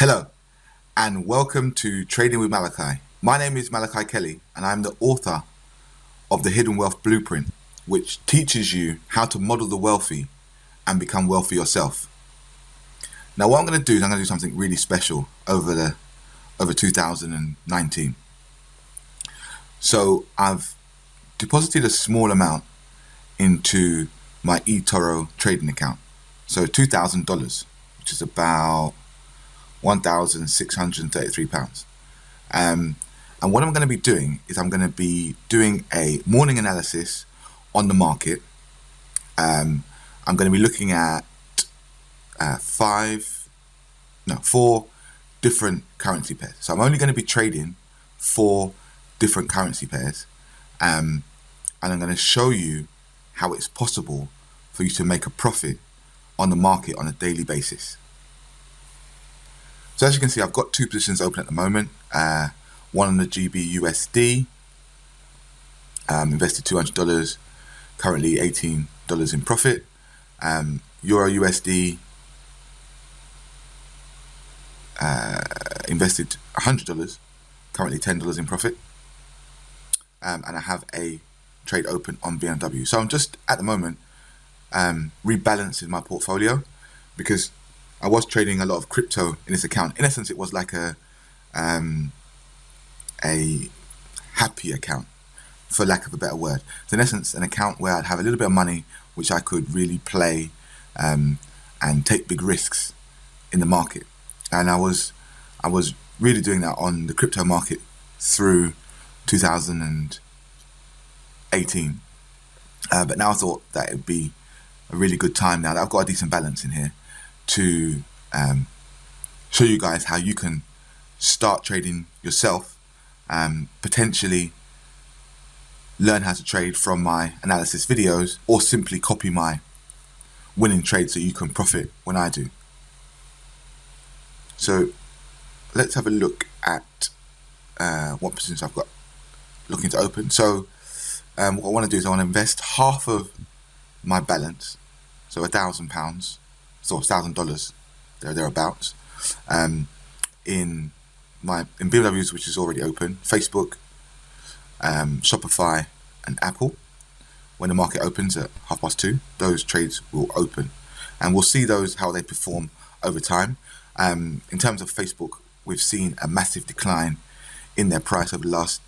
Hello and welcome to Trading with Malachi. My name is Malachi Kelly and I'm the author of the Hidden Wealth Blueprint, which teaches you how to model the wealthy and become wealthy yourself. Now what I'm going to do is I'm going to do something really special over 2019. So I've deposited a small amount into my eToro trading account. So $2,000, which is about £1,633. And what I'm going to be doing is I'm going to be doing a morning analysis on the market. I'm going to be looking at 4 different currency pairs. So I'm only going to be trading 4 different currency pairs. And I'm going to show you how it's possible for you to make a profit on the market on a daily basis. So as you can see, I've got 2 positions open at the moment. One on the GB USD, invested $200, currently $18 in profit. Euro USD, invested $100, currently $10 in profit. And I have a trade open on BMW. So I'm just at the moment rebalancing my portfolio because I was trading a lot of crypto in this account. In essence, it was like a happy account, for lack of a better word. So in essence, an account where I'd have a little bit of money which I could really play and take big risks in the market. And I was really doing that on the crypto market through 2018. But now I thought that it would be a really good time, now that I've got a decent balance in here, to show you guys how you can start trading yourself, potentially learn how to trade from my analysis videos, or simply copy my winning trades so you can profit when I do. So let's have a look at what positions I've got looking to open. So what I want to do is I want to invest half of my balance, so £1,000, so $1,000 thereabouts, in BMWs, which is already open, Facebook, Shopify and Apple. When the market opens at 2:30, those trades will open, and we'll see how they perform over time. In terms of Facebook, we've seen a massive decline in their price over the last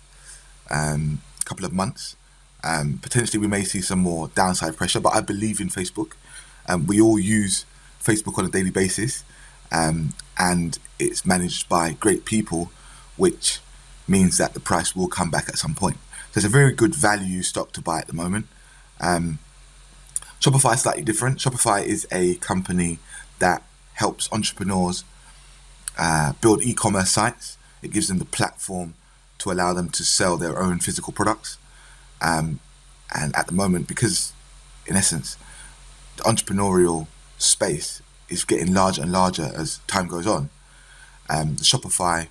couple of months. Potentially we may see some more downside pressure, but I believe in Facebook. We all use Facebook on a daily basis, and it's managed by great people, which means that the price will come back at some point. So it's a very good value stock to buy at the moment. Shopify is slightly different. Shopify is a company that helps entrepreneurs build e-commerce sites. It gives them the platform to allow them to sell their own physical products. And at the moment, because in essence the entrepreneurial space is getting larger and larger as time goes on, the Shopify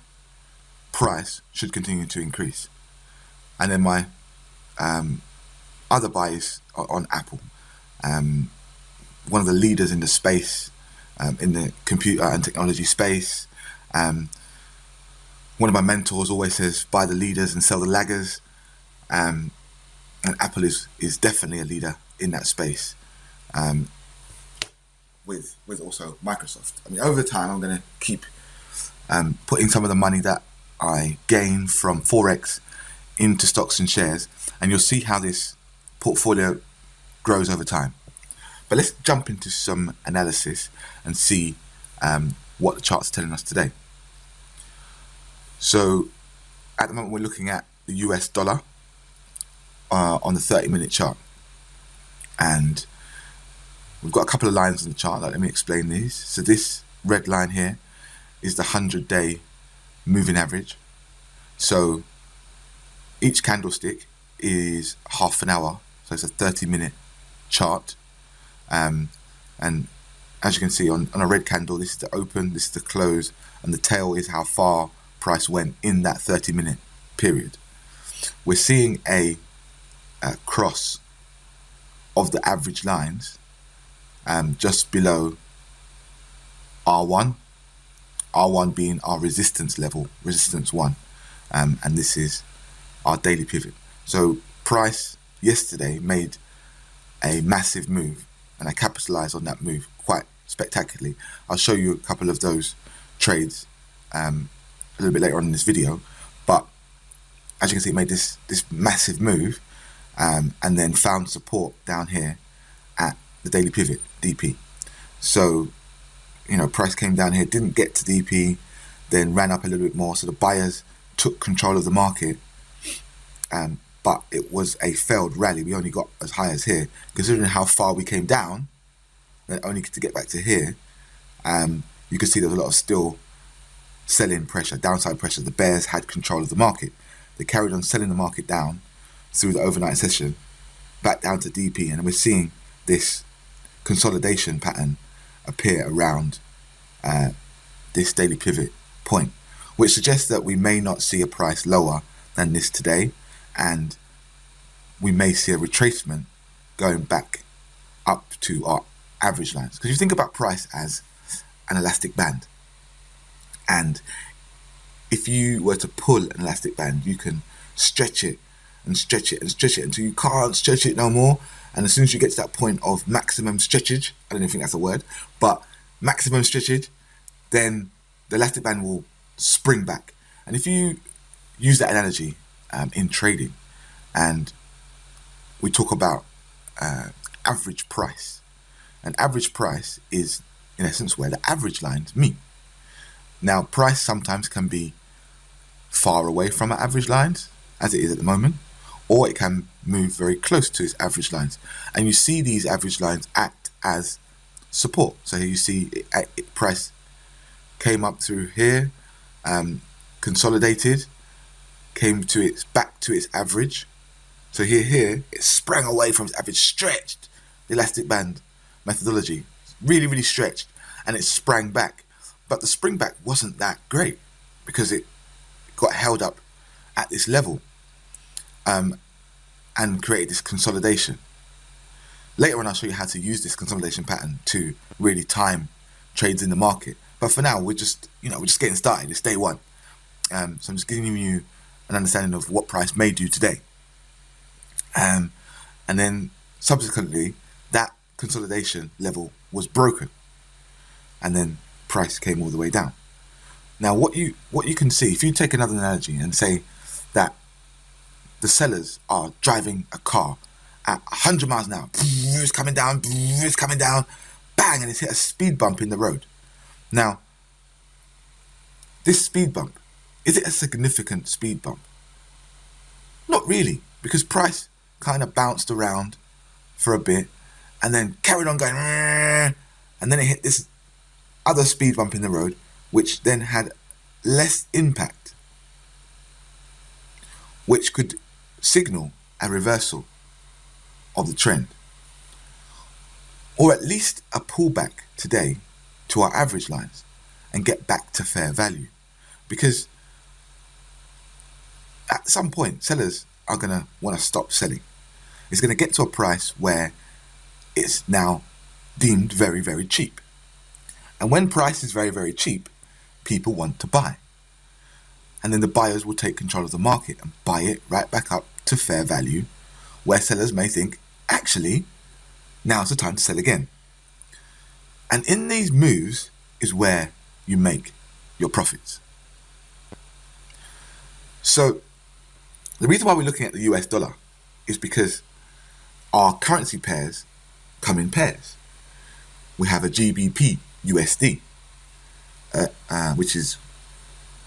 price should continue to increase. And then my other buy is on Apple, one of the leaders in the space, in the computer and technology space. One of my mentors always says, buy the leaders and sell the laggers, and Apple is definitely a leader in that space, with also Microsoft. I mean, over time I'm going to keep putting some of the money that I gain from Forex into stocks and shares, and you'll see how this portfolio grows over time. But let's jump into some analysis and see what the chart's telling us today. So at the moment we're looking at the US dollar on the 30-minute chart, and we've got a couple of lines on the chart. Let me explain these. So this red line here is the 100-day moving average. So each candlestick is half an hour, so it's a 30-minute chart. And as you can see on a red candle, this is the open, this is the close, and the tail is how far price went in that 30-minute period. We're seeing a cross of the average lines just below R1 R1 being our resistance level, resistance 1, and this is our daily pivot. So price yesterday made a massive move, and I capitalized on that move quite spectacularly. I'll show you a couple of those trades a little bit later on in this video, but as you can see, it made this massive move, and then found support down here at the daily pivot, DP. So, you know, price came down here, didn't get to DP, then ran up a little bit more. So the buyers took control of the market, but it was a failed rally. We only got as high as here, considering how far we came down, then only to get back to here. You can see there was a lot of still selling pressure, downside pressure. The bears had control of the market. They carried on selling the market down through the overnight session, back down to DP, and we're seeing this consolidation pattern appear around this daily pivot point, which suggests that we may not see a price lower than this today, and we may see a retracement going back up to our average lines. Because you think about price as an elastic band, and if you were to pull an elastic band, you can stretch it and stretch it and stretch it until you can't stretch it no more. And as soon as you get to that point of maximum stretchage, I don't even think that's a word, but maximum stretchage, then the elastic band will spring back. And if you use that analogy in trading, and we talk about average price, and average price is in essence where the average lines meet. Now, price sometimes can be far away from our average lines, as it is at the moment, or it can move very close to its average lines. And you see these average lines act as support. So here you see price came up through here, consolidated, came to its back to its average. So here it sprang away from its average, stretched the elastic band methodology, really stretched, and it sprang back. But the spring back wasn't that great because it got held up at this level and created this consolidation. Later on, I'll show you how to use this consolidation pattern to really time trades in the market. But for now, we're just getting started. It's day one. So I'm just giving you an understanding of what price may do today. And then subsequently, that consolidation level was broken, and then price came all the way down. Now, what you can see, if you take another analogy and say that the sellers are driving a car at 100 miles an hour, it's coming down, bang, and it's hit a speed bump in the road. Now, this speed bump, is it a significant speed bump? Not really, because price kind of bounced around for a bit and then carried on going, and then it hit this other speed bump in the road, which then had less impact, which could signal a reversal of the trend, or at least a pullback today to our average lines and get back to fair value. Because at some point, sellers are going to want to stop selling. It's going to get to a price where it's now deemed very cheap. And when price is very cheap, people want to buy. And then the buyers will take control of the market and buy it right back up to fair value, where sellers may think, actually, now's the time to sell again. And in these moves is where you make your profits. So the reason why we're looking at the US dollar is because our currency pairs come in pairs. We have a GBP USD, which is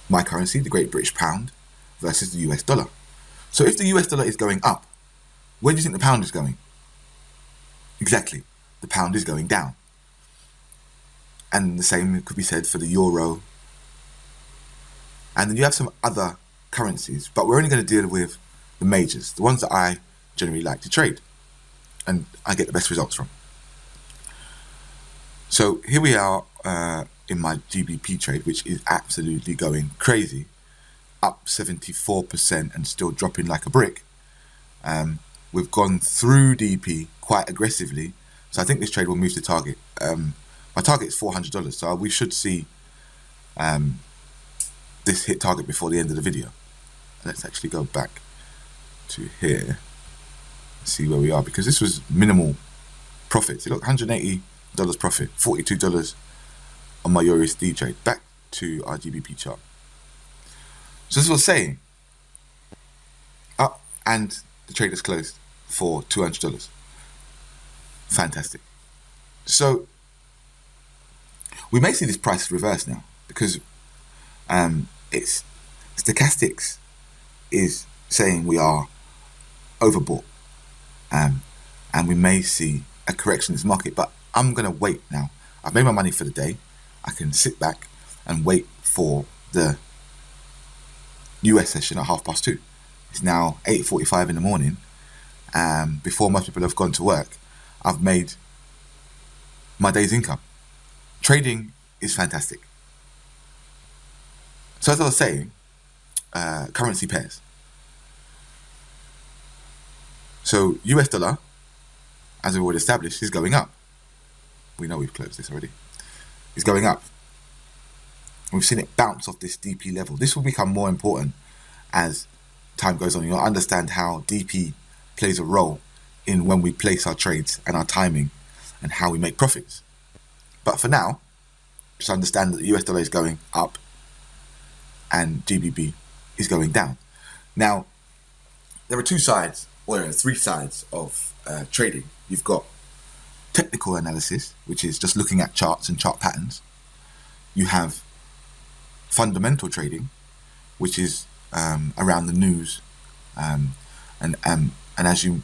my currency, the Great British Pound, versus the US dollar. So if the US dollar is going up, where do you think the pound is going? Exactly, the pound is going down. And the same could be said for the euro. And then you have some other currencies, but we're only going to deal with the majors, the ones that I generally like to trade and I get the best results from. So here we are in my GBP trade, which is absolutely going crazy, up 74% and still dropping like a brick. We've gone through DP quite aggressively, so I think this trade will move to target. My target is $400, so we should see this hit target before the end of the video. Let's actually go back to here, see where we are, because this was minimal profit. See, look, $180 profit, $42 on my USD trade. Back to our GBP chart. So this was saying up, and the trade is closed for $200. Fantastic. So we may see this price reverse now, because it's stochastics is saying we are overbought, and we may see a correction in this market. But I'm going to wait now. I've made my money for the day. I can sit back and wait for the US session at 2:30. It's now 8:45 in the morning. Before most people have gone to work, I've made my day's income. Trading is fantastic. So as I was saying, currency pairs. So US dollar, as we've already established, is going up. We know we've closed this already. It's going up. We've seen it bounce off this DP level. This will become more important as time goes on. You'll understand how DP plays a role in when we place our trades and our timing and how we make profits. But for now, just understand that the US dollar is going up and GBP is going down. Now, there are two sides, or there are three sides of trading. You've got technical analysis, which is just looking at charts and chart patterns. You have fundamental trading, which is around the news, and as you're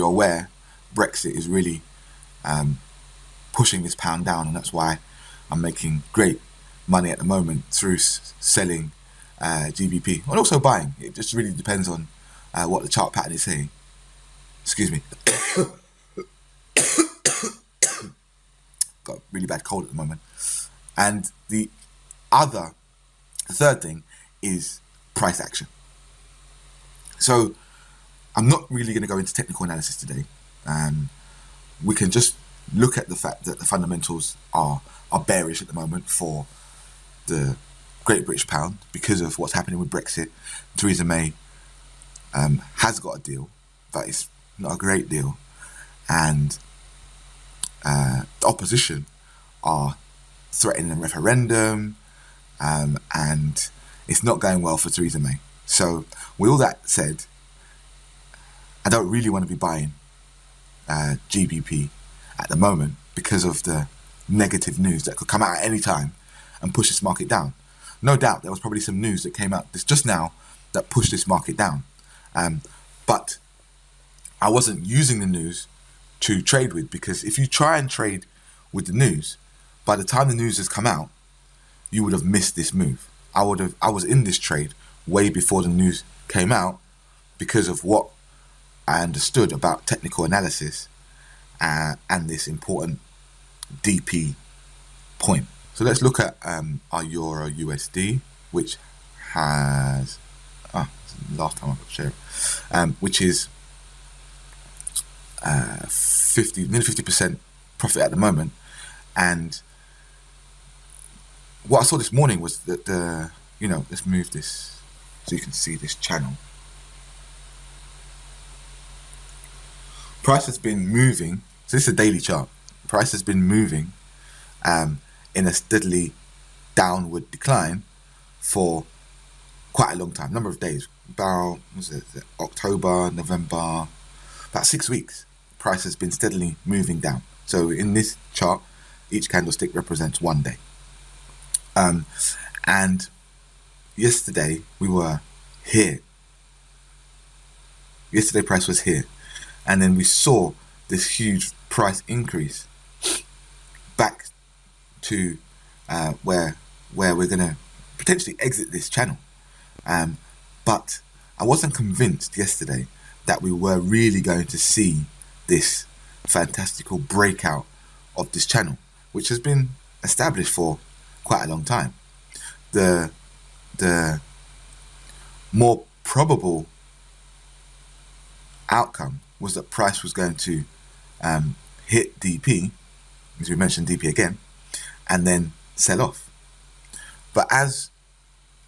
aware, Brexit is really pushing this pound down, and that's why I'm making great money at the moment through selling GBP, and also buying. It just really depends on what the chart pattern is saying. Excuse me. Got a really bad cold at the moment. And the third thing is price action. So I'm not really going to go into technical analysis today. We can just look at the fact that the fundamentals are bearish at the moment for the Great British Pound because of what's happening with Brexit. Theresa May has got a deal, but it's not a great deal. And the opposition are threatening a referendum, and it's not going well for Theresa May. So with all that said, I don't really want to be buying GBP at the moment because of the negative news that could come out at any time and push this market down. No doubt there was probably some news that came out just now that pushed this market down. But I wasn't using the news to trade with, because if you try and trade with the news, by the time the news has come out, you would have missed this move. I was in this trade way before the news came out because of what I understood about technical analysis and this important DP point. So let's look at our Euro USD, which has last time I got to share it, which is nearly 50% profit at the moment. And what I saw this morning was that let's move this so you can see this channel. Price has been moving. So this is a daily chart. Price has been moving in a steadily downward decline for quite a long time, number of days, about October, November, about 6 weeks. Price has been steadily moving down. So in this chart, each candlestick represents 1 day. And yesterday we were here. Yesterday price was here, and then we saw this huge price increase back to where we're going to potentially exit this channel. But I wasn't convinced yesterday that we were really going to see this fantastical breakout of this channel, which has been established for quite a long time. The more probable outcome was that price was going to hit DP, as we mentioned DP again, and then sell off. But as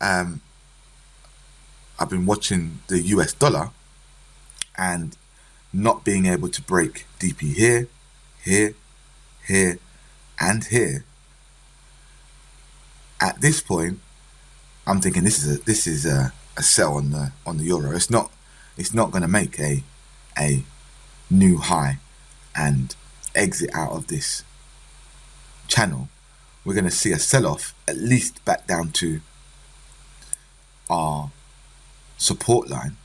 I've been watching the US dollar and not being able to break DP here, here, here, and here, at this point, I'm thinking this is a sell on the euro. It's not going to make a new high and exit out of this channel. We're going to see a sell-off, at least back down to our support line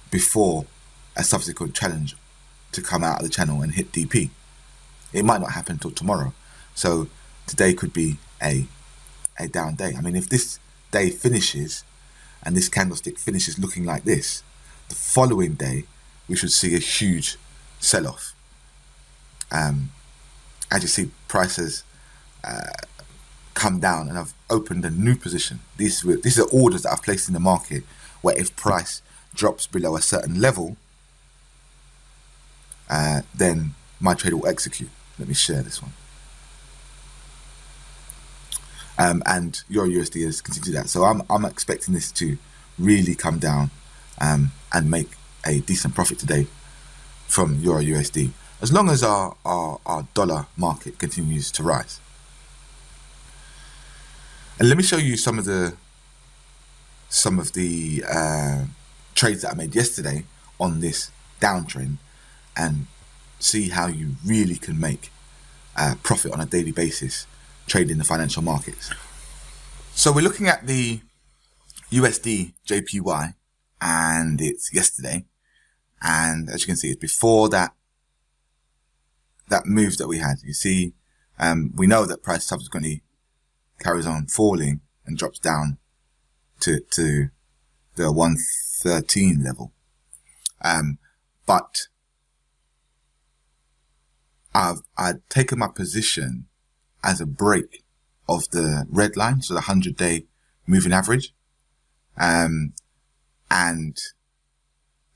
before a subsequent challenge to come out of the channel and hit DP. It might not happen until tomorrow. So today could be a down day. I mean, if this day finishes and this candlestick finishes looking like this, the following day we should see a huge sell-off. As you see, prices come down, and I've opened a new position. These are orders that I've placed in the market where if price drops below a certain level, then my trade will execute. Let me share this one. And Euro USD has continued that. So I'm expecting this to really come down and make a decent profit today from Euro USD, as long as our dollar market continues to rise. And let me show you some of the trades that I made yesterday on this downtrend, and see how you really can make profit on a daily basis trading the financial markets. So we're looking at the USD JPY, and it's yesterday, and as you can see, it's before that move that we had. You see, we know that price subsequently carries on falling and drops down to the 113 level, but I'd taken my position as a break of the red line, so the 100-day moving average, and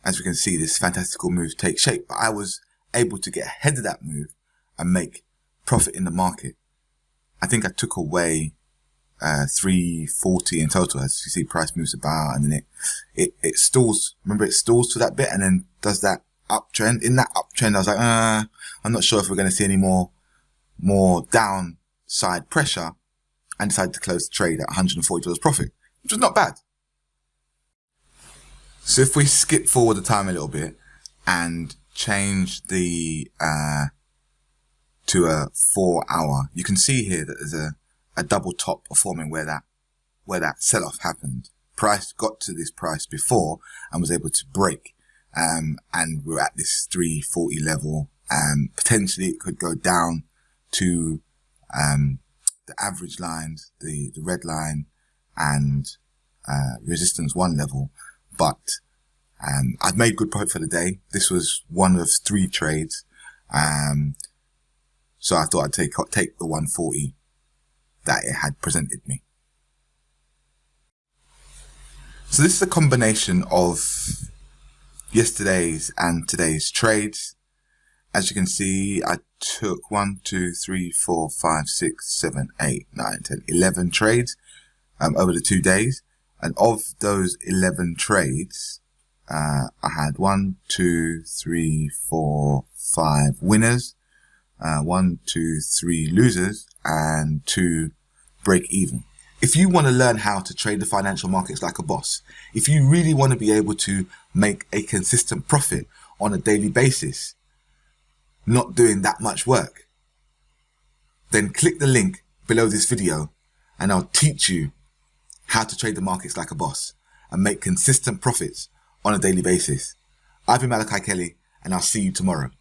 as we can see, this fantastical move takes shape. But I was able to get ahead of that move and make profit in the market. I think I took away 340 in total. As you see, price moves about, and then it stalls. Remember, it stalls to that bit and then does that uptrend. In that uptrend, I was like, I'm not sure if we're going to see any more downside pressure, and decided to close the trade at $140 profit, which was not bad. So if we skip forward the time a little bit and change the to a 4 hour, you can see here that there's a double top forming where that sell-off happened. Price got to this price before and was able to break, and we're at this 340 level. Potentially it could go down to the average lines, the red line, and resistance 1 level. But I've made good profit for the day. This was one of 3 trades, so I thought I'd take the 140 that it had presented me. So this is a combination of yesterday's and today's trades. As you can see, I took 1, 2, 3, 4, 5, 6, 7, 8, 9, 10, 11 trades over the 2 days. And of those 11 trades, I had 1, 2, 3, 4, 5 winners, 1, 2, 3 losers, and 2 break even. If you want to learn how to trade the financial markets like a boss, if you really want to be able to make a consistent profit on a daily basis, not doing that much work, then click the link below this video and I'll teach you how to trade the markets like a boss and make consistent profits on a daily basis. I've been Malachi Kelly, and I'll see you tomorrow.